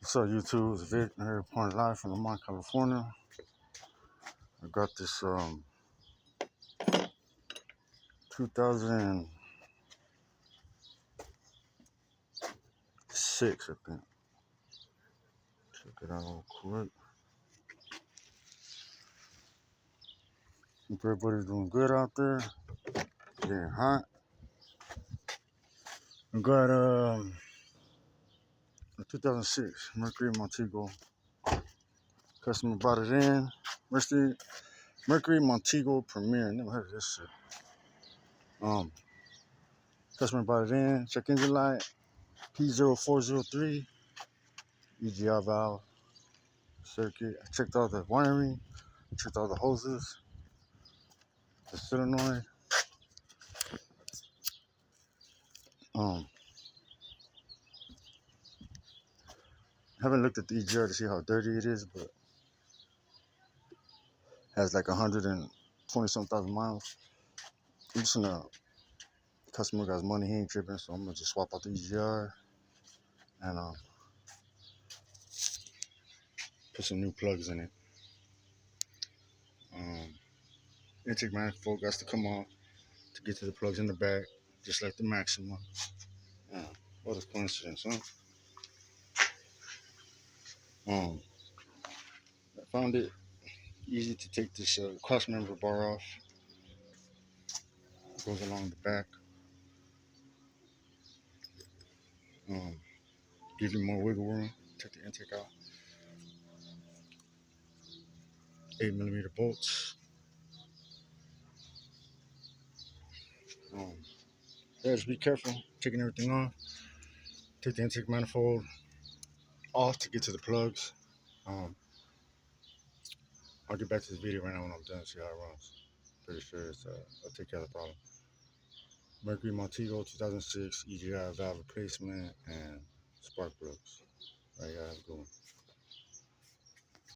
What's up, YouTube? It's Vic here, reporting live from Lamont, California. I got this 2006, I think. Check it out real quick. Hope everybody's doing good out there. Getting hot. I got a 2006 Mercury Motego. Customer brought it in. Mercury Motego Premier. Never heard of this shit. Customer brought it in. Check engine light. P0403. EGR valve. Circuit. I checked all the wiring. Checked all the hoses. The solenoid. Haven't looked at the EGR to see how dirty it is, but has like 120 some thousand miles. I'm just gonna customer got his money, he ain't tripping, so I'm gonna just swap out the EGR and put some new plugs in it. Intake manifold got to come off to get to the plugs in the back, just like the Maxima. What a coincidence, huh? I found it easy to take this cross member bar off. It goes along the back. Give you more wiggle room. Take the intake out. 8mm bolts. Yeah, just be careful taking everything off. Take the intake manifold off to get to the plugs. I'll get back to this video right now when I'm done, see how it runs. Pretty sure I'll take care of the problem. Mercury Motego 2006 EGR valve replacement and spark plugs. Right, yeah, have a good one.